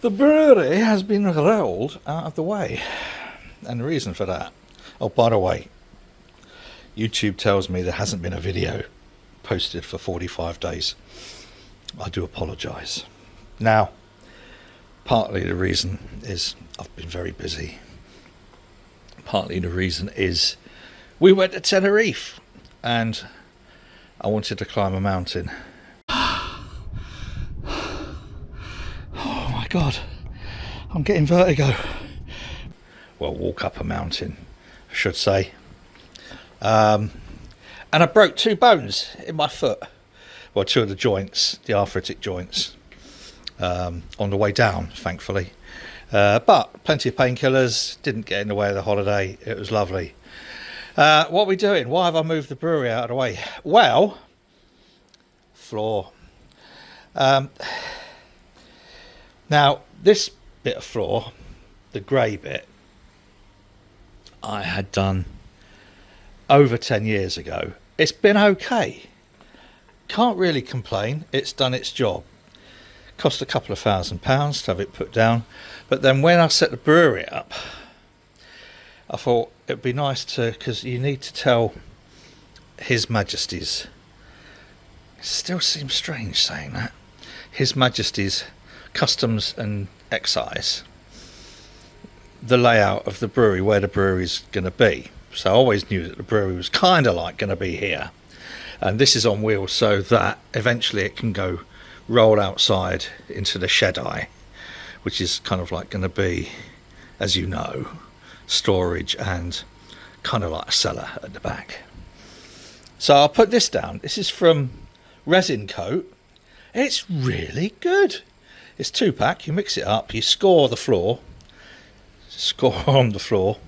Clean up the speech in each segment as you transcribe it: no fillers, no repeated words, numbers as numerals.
The brewery has been rolled out of the way. And the reason for that, oh, by the way, YouTube tells me there hasn't been a video posted for 45 days. I do apologise. Now, partly the reason is I've been very busy. Partly the reason is we went to Tenerife and I wanted to climb a mountain. Oh my God, I'm getting vertigo. Well, walk up a mountain, I should say. And I broke 2 bones in my foot. Well, 2 of the joints, the arthritic joints, on the way down, thankfully. But plenty of painkillers, didn't get in the way of the holiday. It was lovely. What are we doing? Why have I moved the brewery out of the way? Well, floor. Now, this bit of floor, the grey bit, I had done over 10 years ago. It's been okay. Can't really complain. It's done its job. Cost a couple of £1,000 to have it put down. But then when I set the brewery up, I thought it'd be nice to, because you need to tell His Majesty's, it still seems strange saying that, His Majesty's Customs and Excise, the layout of the brewery, where the brewery's going to be. So I always knew that the brewery was kind of like going to be here. And this is on wheels so that eventually it can go roll outside into the shed eye, which is kind of like going to be, as you know, storage and kind of like a cellar at the back. So I'll put this down. This is from Resin Coat. It's really good. It's 2-pack. You mix it up. You score the floor. Score on the floor.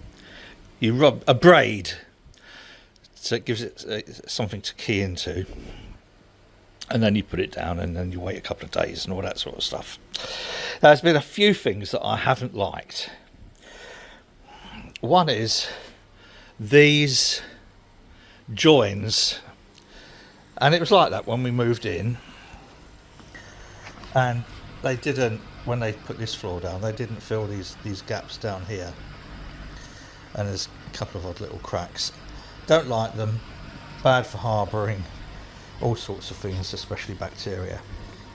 You rub a braid, so it gives it something to key into. And then you put it down and then you wait a couple of days and all that sort of stuff. There's been a few things that I haven't liked. One is these joins, and it was like that when we moved in, and they didn't, when they put this floor down, they didn't fill these gaps down here, and there's a couple of odd little cracks. Don't like them, bad for harbouring all sorts of things, especially bacteria.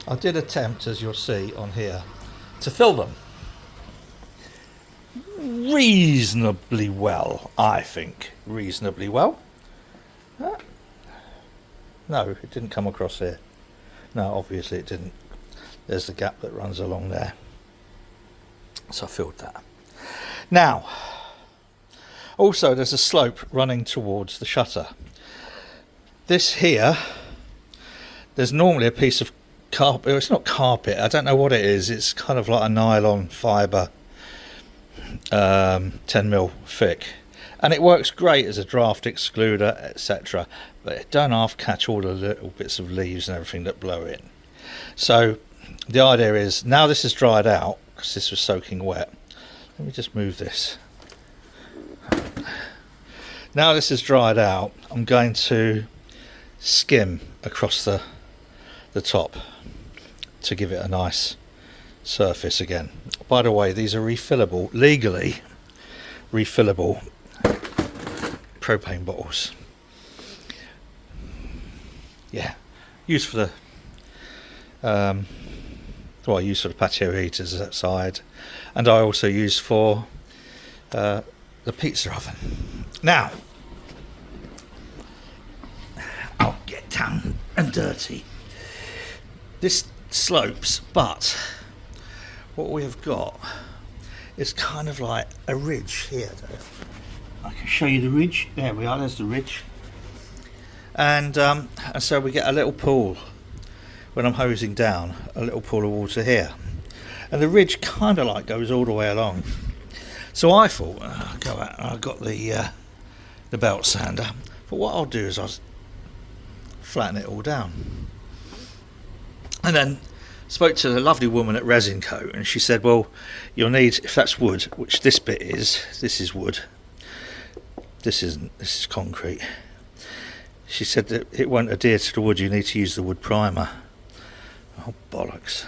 I did attempt, as you'll see on here, to fill them reasonably well, I think. Reasonably well. No, it didn't come across here. No, obviously it didn't. There's the gap that runs along there. So I filled that. Now, also there's a slope running towards the shutter. This here, there's normally a piece of carpet. It's not carpet, I don't know what it is. It's kind of like a nylon fibre, 10mm thick, and it works great as a draft excluder, etc. But it don't half catch all the little bits of leaves and everything that blow in. So the idea is, now this is dried out, because this was soaking wet. Let me just move this. Now this is dried out, I'm going to skim across the top to give it a nice surface again. By the way, these are refillable, legally refillable propane bottles. Yeah, used for the well, I use for the patio heaters outside, and I also use for the pizza oven. Now, I'll get down and dirty. This slopes, but what we have got is kind of like a ridge here. I can show you the ridge. There we are, there's the ridge. And so we get a little pool when I'm hosing down, a little pool of water here. And the ridge kind of like goes all the way along. So I thought, I'll go out, I've got the belt sander, but what I'll do is I'll flatten it all down. And then spoke to the lovely woman at Resin Coat, and she said, well, you'll need, if that's wood, which this bit is, this is wood, this isn't, this is concrete. She said that it won't adhere to the wood, you need to use the wood primer. Oh, bollocks.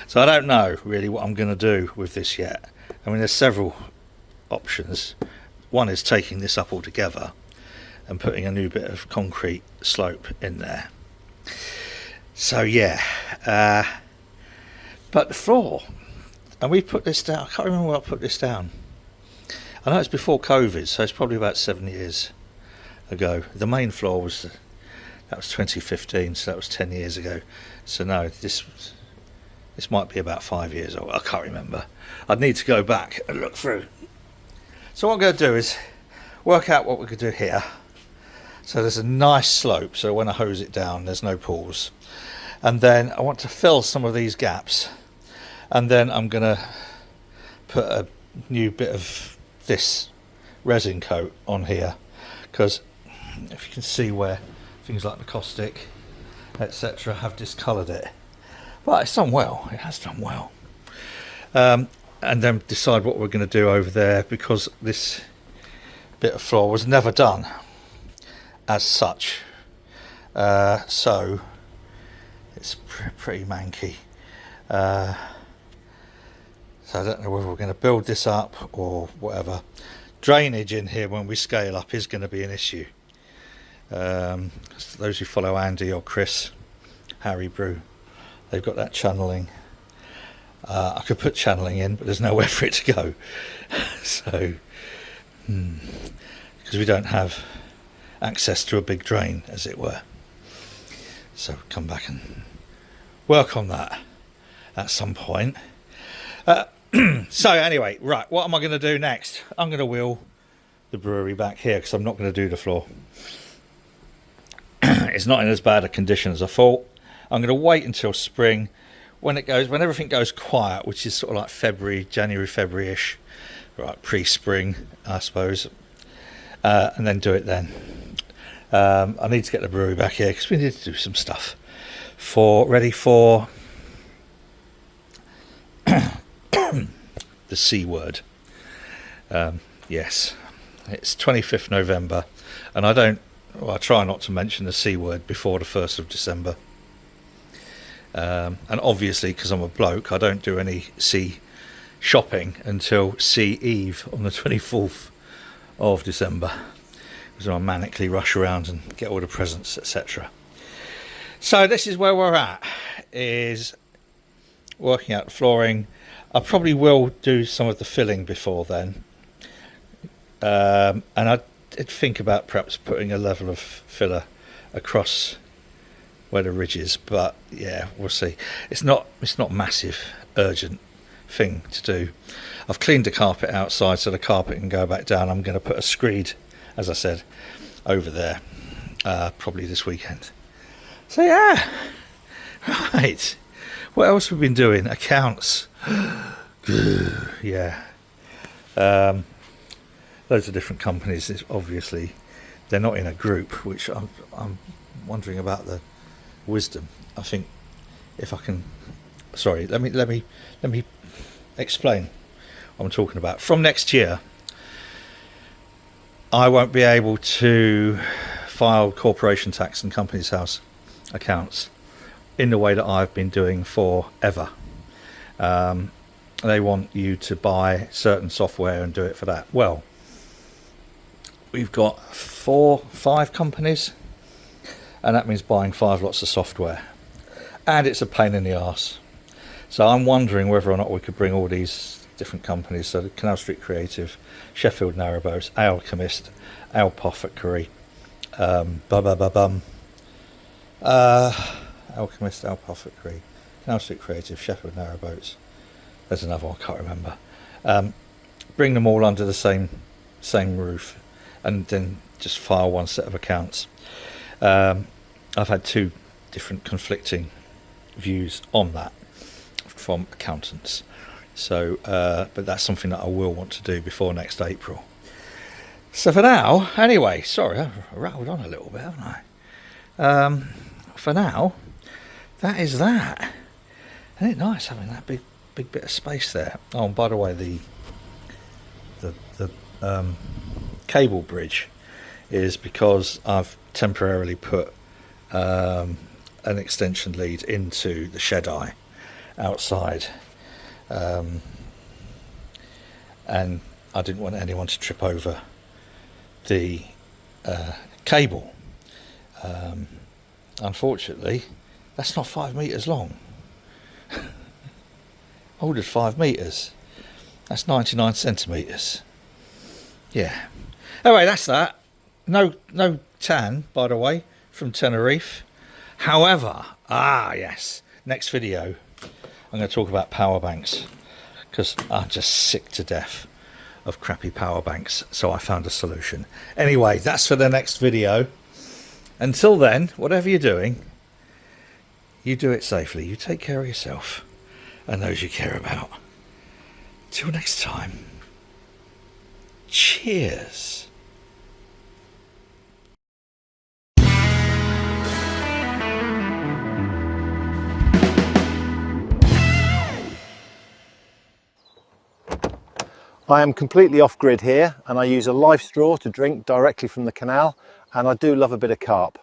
So I don't know really what I'm going to do with this yet. I mean, there's several options. One is taking this up altogether and putting a new bit of concrete slope in there. So yeah, but the floor, and we put this down, I can't remember where I put this down. I know it's before COVID, so it's probably about 7 years ago. The main floor was, that was 2015, so that was 10 years ago. So no, this might be about 5 years old, I can't remember. I'd need to go back and look through. So what I'm going to do is work out what we could do here. So there's a nice slope, so when I hose it down, there's no pools. And then I want to fill some of these gaps, and then I'm going to put a new bit of this resin coat on here, because if you can see where things like the caustic, etc., have discoloured it. But it's done well, it has done well. And then decide what we're going to do over there, because this bit of floor was never done as such. So it's pretty manky. So I don't know whether we're going to build this up or whatever. Drainage in here when we scale up is going to be an issue. Those who follow Andy or Chris, Harry Brew, they've got that channeling. I could put channeling in, but there's nowhere for it to go. So, because we don't have access to a big drain, as it were. So come back and work on that at some point. So anyway, right, what am I going to do next? I'm going to wheel the brewery back here, because I'm not going to do the floor. It's not in as bad a condition as I thought. I'm going to wait until spring, when everything goes quiet, which is sort of like January, February-ish, right, pre-spring, I suppose, and then do it then. I need to get the brewery back here, because we need to do some stuff ready for the C word. Yes, it's 25th November, and I try not to mention the C word before the 1st of December. And obviously, because I'm a bloke, I don't do any C shopping until C Eve on the 24th of December, because I manically rush around and get all the presents, etc. So this is where we're at, is working out the flooring. I probably will do some of the filling before then, and I did think about perhaps putting a level of filler across where the ridge is, but yeah, we'll see. It's not massive, urgent thing to do. I've cleaned the carpet outside, so the carpet can go back down. I'm going to put a screed, as I said, over there, probably this weekend. So yeah, right. What else have we been doing? Accounts. Yeah. Loads of different companies. Obviously, they're not in a group, which I'm wondering about the wisdom. I think if I can, sorry, let me explain what I'm talking about. From next year, I won't be able to file corporation tax and company's house accounts in the way that I've been doing forever. They want you to buy certain software and do it for that. Well, we've got 5 companies, and that means buying 5 lots of software, and it's a pain in the arse. So I'm wondering whether or not we could bring all these different companies, so the Canal Street Creative, Sheffield Narrowboats, Alchemist, Apothecary, Alchemist, Apothecary, Canal Street Creative, Sheffield Narrowboats. There's another one, I can't remember. Bring them all under the same roof, and then just file one set of accounts. I've had 2 different conflicting views on that from accountants. So, but that's something that I will want to do before next April. So for now, anyway, sorry, I rattled on a little bit, haven't I? For now, that is that. Isn't it nice having that big bit of space there? Oh, and by the way, the cable bridge is because I've temporarily put an extension lead into the shed eye, outside, and I didn't want anyone to trip over the cable. Unfortunately, that's not 5 metres long. I ordered 5 metres. That's 99 centimetres. Yeah. Anyway, that's that. No tan, by the way, from Tenerife. However, yes, next video I'm going to talk about power banks, because I'm just sick to death of crappy power banks, so I found a solution. Anyway, that's for the next video. Until then, whatever you're doing, you do it safely. You take care of yourself and those you care about. Till next time, cheers. I am completely off grid here, and I use a live straw to drink directly from the canal, and I do love a bit of carp.